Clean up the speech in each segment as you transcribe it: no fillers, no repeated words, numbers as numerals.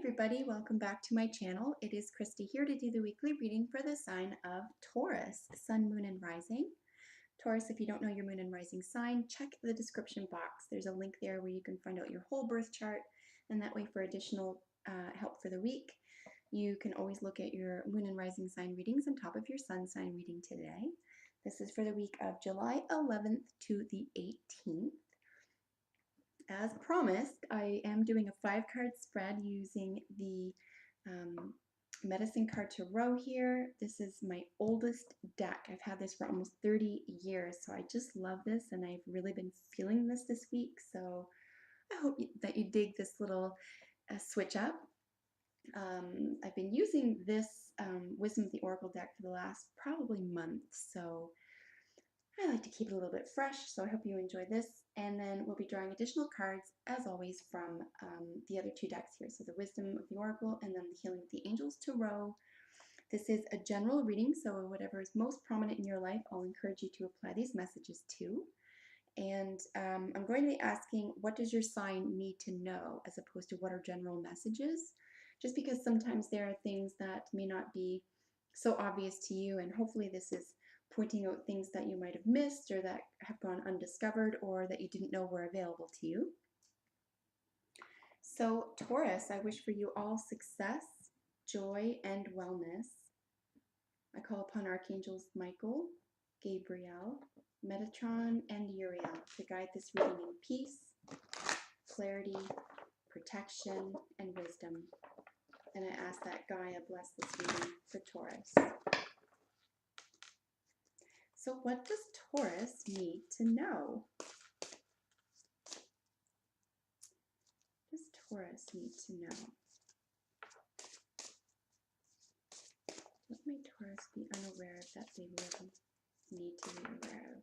everybody, welcome back to my channel. It is Christy here to do the weekly reading for the sign of Taurus, Sun, Moon, and Rising. Taurus, if you don't know your Moon and Rising sign, check the description box. There's a link there where you can find out your whole birth chart, and that way for additional help for the week, you can always look at your Moon and Rising sign readings on top of your Sun sign reading today. This is for the week of July 11th to the 18th. As promised, I am doing a 5-card spread using the Medicine Card Tarot here. This is my oldest deck. I've had this for almost 30 years, so I just love this, and I've really been feeling this week, so I hope that you dig this little switch up. I've been using this Wisdom of the Oracle deck for the last probably month, so I like to keep it a little bit fresh, so I hope you enjoy this. And then we'll be drawing additional cards, as always, from the other two decks here. So the Wisdom of the Oracle and then the Healing of the Angels Tarot. This is a general reading, so whatever is most prominent in your life, I'll encourage you to apply these messages to. And I'm going to be asking, what does your sign need to know, as opposed to what are general messages? Just because sometimes there are things that may not be so obvious to you, and hopefully this is pointing out things that you might have missed or that have gone undiscovered or that you didn't know were available to you. So Taurus, I wish for you all success, joy, and wellness. I call upon Archangels Michael, Gabriel, Metatron, and Uriel to guide this reading in peace, clarity, protection, and wisdom. And I ask that Gaia bless this reading for Taurus. So what does Taurus need to know? What does Taurus need to know? What may Taurus be unaware of that they really need to be aware of?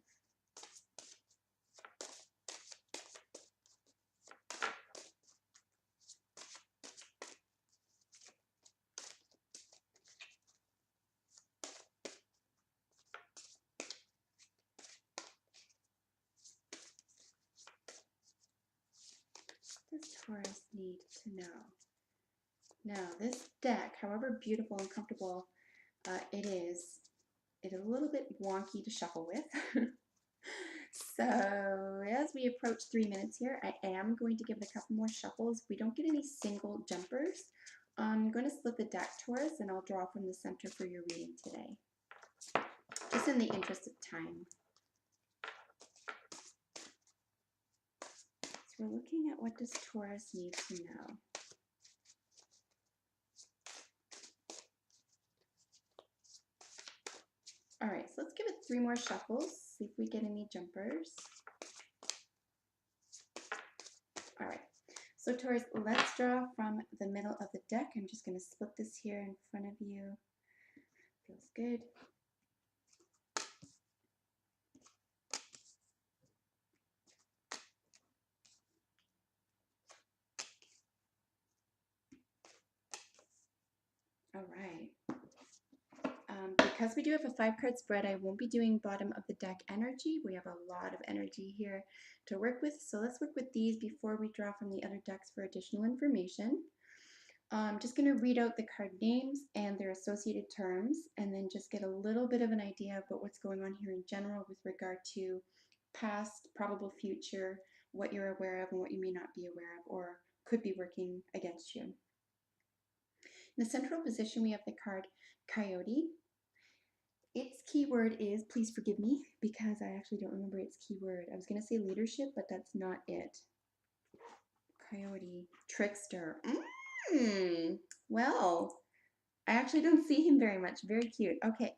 What does Taurus need to know? Now, this deck, however beautiful and comfortable it is a little bit wonky to shuffle with. So as we approach 3 minutes here, I am going to give it a couple more shuffles. If we don't get any single jumpers, I'm going to split the deck, Taurus, and I'll draw from the center for your reading today, just in the interest of time. So we're looking at, what does Taurus need to know? All right, so let's give it 3 more shuffles, see if we get any jumpers. All right, so Taurus, let's draw from the middle of the deck. I'm just going to split this here in front of you. Feels good. All right. Because we do have a 5-card spread, I won't be doing bottom of the deck energy. We have a lot of energy here to work with, so let's work with these before we draw from the other decks for additional information. I'm just going to read out the card names and their associated terms, and then just get a little bit of an idea about what's going on here in general with regard to past, probable future, what you're aware of and what you may not be aware of or could be working against you. In the central position, we have the card Coyote. Its keyword is, please forgive me, because I actually don't remember its keyword. I was going to say leadership, but that's not it. Coyote. Trickster. Well, I actually don't see him very much. Very cute. Okay.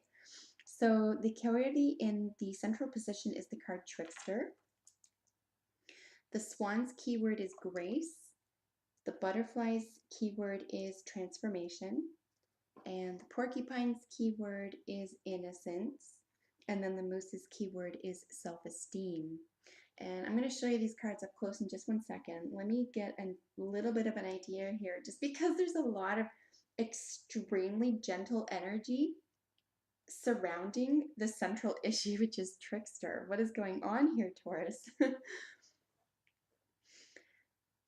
So the coyote in the central position is the card Trickster. The swan's keyword is grace. The butterfly's keyword is transformation. And the porcupine's keyword is innocence. And then the moose's keyword is self-esteem. And I'm going to show you these cards up close in just 1 second. Let me get a little bit of an idea here, just because there's a lot of extremely gentle energy surrounding the central issue, which is Trickster. What is going on here, Taurus?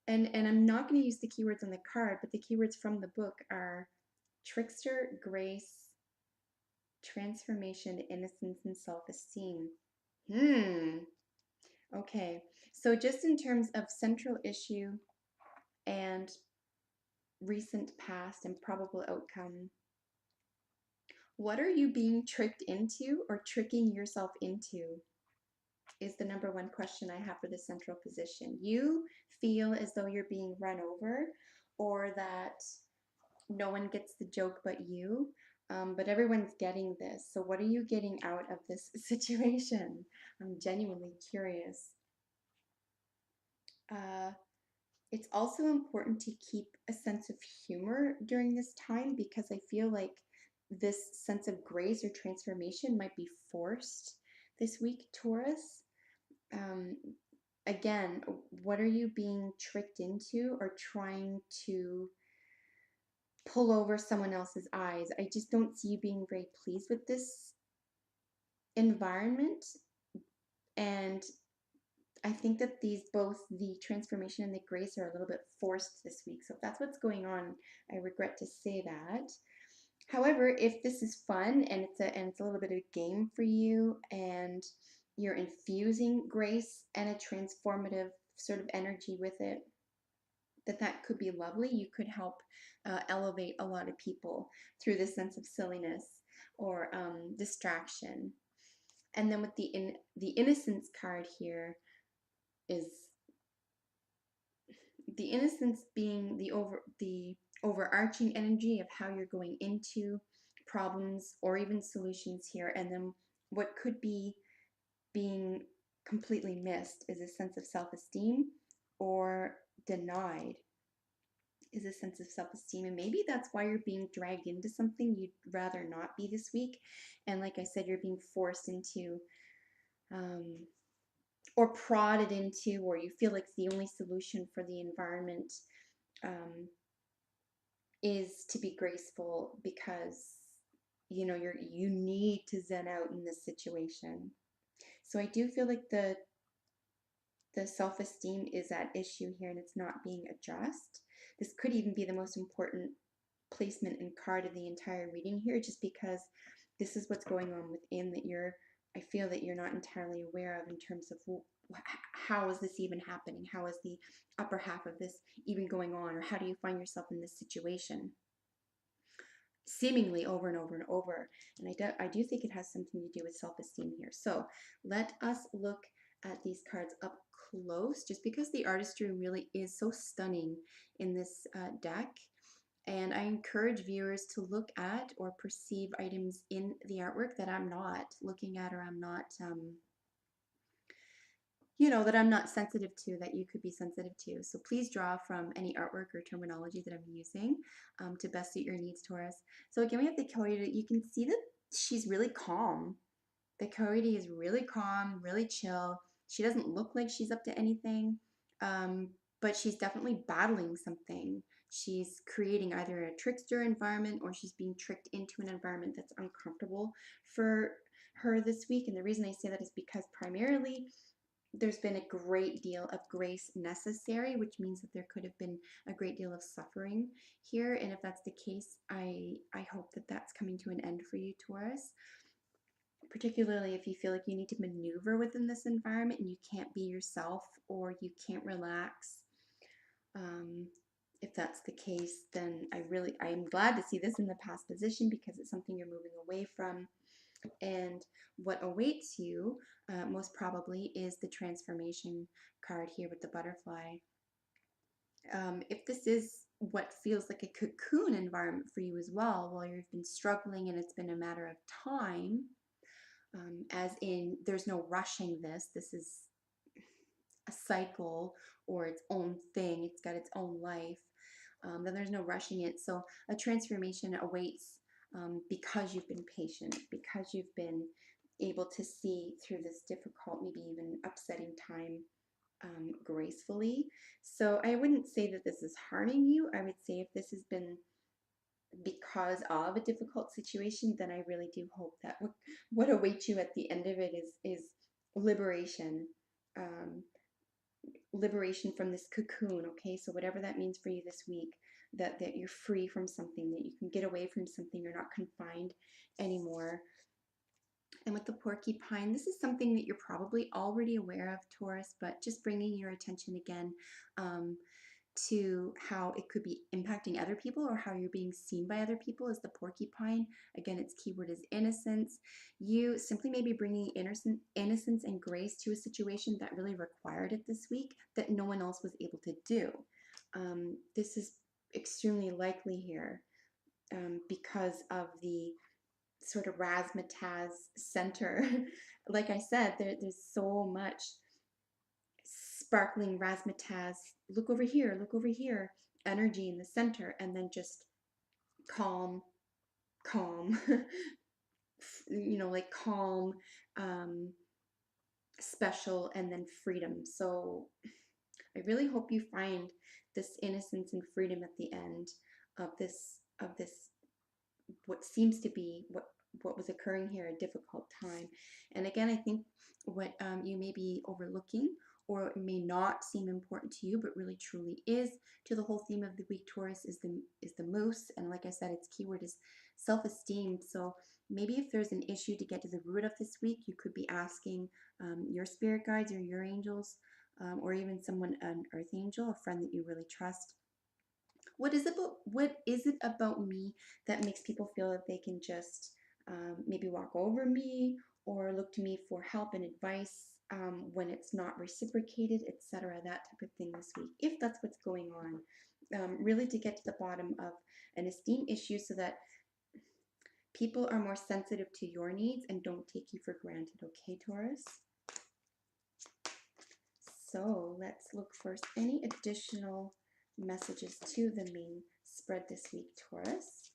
And I'm not going to use the keywords on the card, but the keywords from the book are trickster, grace, transformation, innocence, and self-esteem. Okay. So just in terms of central issue and recent past and probable outcome, what are you being tricked into or tricking yourself into is the number one question I have for the central position. You feel as though you're being run over or that no one gets the joke but you, but everyone's getting this. So what are you getting out of this situation? I'm genuinely curious. Uh, it's also important to keep a sense of humor during this time because I feel like this sense of grace or transformation might be forced this week, Taurus. Um, again, what are you being tricked into or trying to pull over someone else's eyes? I just don't see you being very pleased with this environment. And I think that these, both the transformation and the grace, are a little bit forced this week. So if that's what's going on, I regret to say that. However, if this is fun and it's a little bit of a game for you and you're infusing grace and a transformative sort of energy with it, that could be lovely. You could help elevate a lot of people through this sense of silliness or distraction. And then with the innocence card here is the innocence being the overarching energy of how you're going into problems or even solutions here, and then what could be being completely missed is a sense of self-esteem or denied is a sense of self-esteem, and maybe that's why you're being dragged into something you'd rather not be this week. And like I said, you're being forced into um, or prodded into, or you feel like the only solution for the environment um, is to be graceful because you need to zen out in this situation. So I do feel like the self-esteem is at issue here and it's not being addressed. This could even be the most important placement and card of the entire reading here, just because this is what's going on within that I feel that you're not entirely aware of in terms of how is this even happening? How is the upper half of this even going on? Or how do you find yourself in this situation? Seemingly over and over and over. And I do think it has something to do with self-esteem here. So let us look at these cards up close, just because the artistry really is so stunning in this deck. And I encourage viewers to look at or perceive items in the artwork that I'm not looking at, or I'm not that I'm not sensitive to, that you could be sensitive to. So please draw from any artwork or terminology that I'm using to best suit your needs, Taurus. So again, we have the Coyote. You can see that she's really calm. The Coyote is really calm, really chill. She doesn't look like she's up to anything, but she's definitely battling something. She's creating either a trickster environment or she's being tricked into an environment that's uncomfortable for her this week. And the reason I say that is because primarily there's been a great deal of grace necessary, which means that there could have been a great deal of suffering here. And if that's the case, I hope that that's coming to an end for you, Taurus. Particularly if you feel like you need to maneuver within this environment and you can't be yourself or you can't relax. If that's the case, then I'm glad to see this in the past position because it's something you're moving away from. And what awaits you most probably is the transformation card here with the butterfly. If this is what feels like a cocoon environment for you as well, while you've been struggling and it's been a matter of time, as in there's no rushing this is a cycle or its own thing, it's got its own life, then there's no rushing it. So a transformation awaits because you've been patient, because you've been able to see through this difficult, maybe even upsetting time gracefully. So I wouldn't say that this is harming you. I would say if this has been because of a difficult situation, then I really do hope that what awaits you at the end of it is liberation. liberation from this cocoon, okay? So whatever that means for you this week, that you're free from something, that you can get away from something, you're not confined anymore. And with the porcupine, this is something that you're probably already aware of, Taurus, but just bringing your attention again um, to how it could be impacting other people or how you're being seen by other people is the porcupine. Again, its keyword is innocence. You simply may be bringing innocence and grace to a situation that really required it this week that no one else was able to do. This is extremely likely here because of the sort of razzmatazz center. Like I said, there's so much sparkling razzmatazz, look over here, energy in the center, and then just calm, calm, like calm, um, special, and then freedom. So I really hope you find this innocence and freedom at the end of this what seems to be what was occurring here, a difficult time. And again, I think what you may be overlooking or it may not seem important to you but really truly is to the whole theme of the week, Taurus, is the moose. And like I said, its keyword is self-esteem. So maybe if there's an issue to get to the root of this week, you could be asking your spirit guides or your angels, or even someone, an earth angel, a friend that you really trust. What is it about me that makes people feel that they can just maybe walk over me or look to me for help and advice when it's not reciprocated, etc. That type of thing this week, if that's what's going on. Really to get to the bottom of an esteem issue so that people are more sensitive to your needs and don't take you for granted, okay, Taurus? So let's look for any additional messages to the main spread this week, Taurus.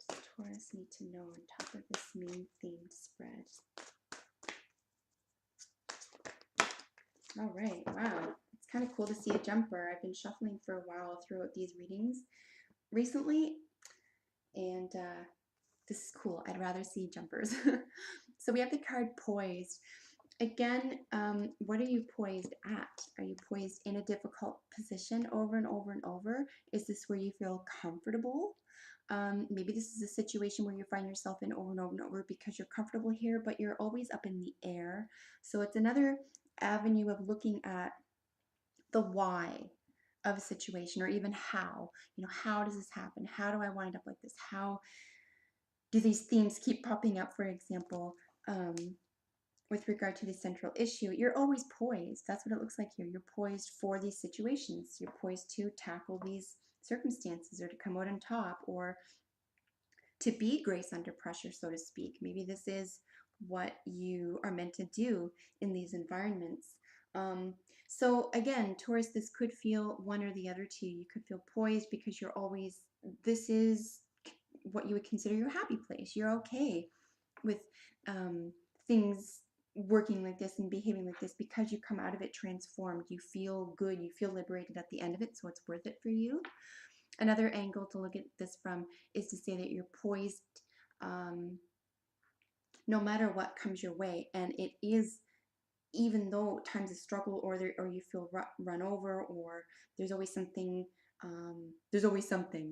What does Taurus need to know on top of this main themed spread? All right, wow. It's kind of cool to see a jumper. I've been shuffling for a while throughout these readings recently, and this is cool. I'd rather see jumpers. So we have the card Poised. Again, what are you poised at? Are you poised in a difficult position over and over and over? Is this where you feel comfortable? Maybe this is a situation where you find yourself in over and over and over because you're comfortable here, but you're always up in the air. So it's another avenue of looking at the why of a situation, or even how. How does this happen? How do I wind up like this? How do these themes keep popping up, for example? With regard to the central issue, you're always poised. That's what it looks like here. You're poised for these situations. You're poised to tackle these circumstances or to come out on top or to be grace under pressure, so to speak. Maybe this is what you are meant to do in these environments. So again, Taurus, this could feel one or the other to you. You could feel poised because you're always, this is what you would consider your happy place. You're okay with things working like this and behaving like this because you come out of it transformed. You feel good, you feel liberated at the end of it, so it's worth it for you. Another angle to look at this from is to say that you're poised no matter what comes your way. And it is, even though times of struggle or you feel run over, or there's always something,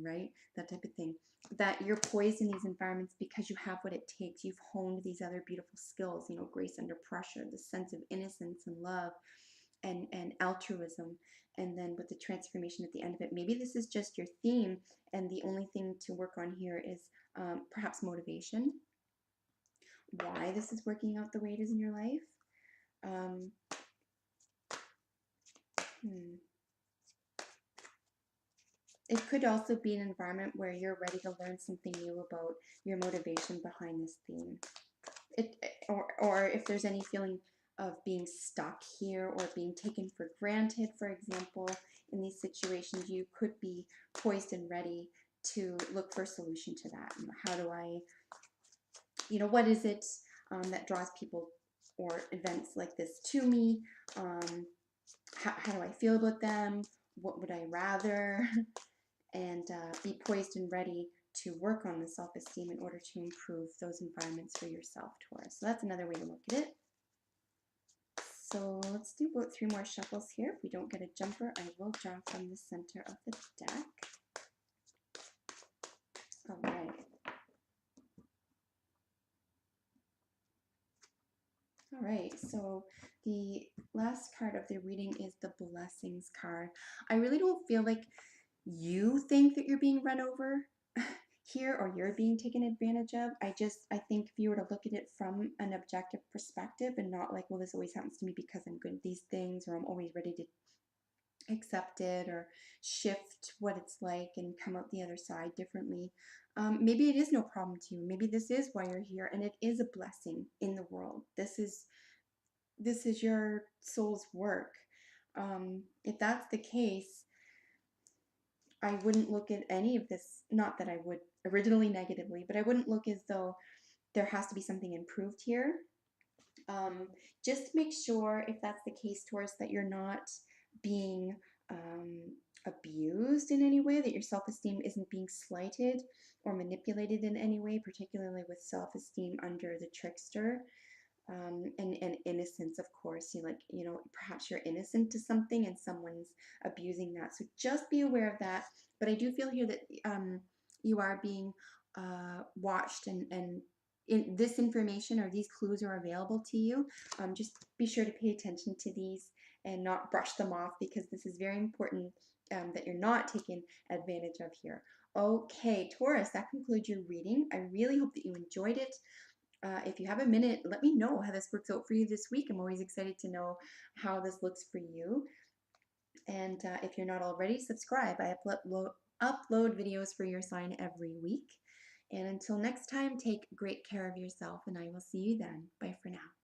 right? That type of thing. That you're poised in these environments because you have what it takes. You've honed these other beautiful skills, grace under pressure, the sense of innocence and love and altruism. And then with the transformation at the end of it, maybe this is just your theme, and the only thing to work on here is perhaps motivation. Why this is working out the way it is in your life. It could also be an environment where you're ready to learn something new about your motivation behind this theme. Or if there's any feeling of being stuck here or being taken for granted, for example, in these situations, you could be poised and ready to look for a solution to that. How do I, what is it that draws people or events like this to me? How do I feel about them? What would I rather? And be poised and ready to work on the self-esteem in order to improve those environments for yourself, Taurus. So that's another way to look at it. So let's do about 3 more shuffles here. If we don't get a jumper, I will draw from the center of the deck. All right. All right, so the last card of the reading is the Blessings card. I really don't feel like you think that you're being run over here or you're being taken advantage of. I think if you were to look at it from an objective perspective and not like, well, this always happens to me because I'm good at these things, or I'm always ready to accept it or shift what it's like and come out the other side differently. Maybe it is no problem to you. Maybe this is why you're here, and it is a blessing in the world. This is your soul's work. If that's the case, I wouldn't look at any of this, not that I would originally negatively, but I wouldn't look as though there has to be something improved here. Just make sure, if that's the case, Taurus, that you're not being abused in any way, that your self-esteem isn't being slighted or manipulated in any way, particularly with self-esteem under the trickster. And innocence, of course. Perhaps you're innocent to something and someone's abusing that. So just be aware of that. But I do feel here that you are being watched, and this information or these clues are available to you. Just be sure to pay attention to these and not brush them off, because this is very important that you're not taken advantage of here. Okay, Taurus, that concludes your reading. I really hope that you enjoyed it. If you have a minute, let me know how this works out for you this week. I'm always excited to know how this looks for you. And if you're not already, subscribe. I upload videos for your sign every week. And until next time, take great care of yourself, and I will see you then. Bye for now.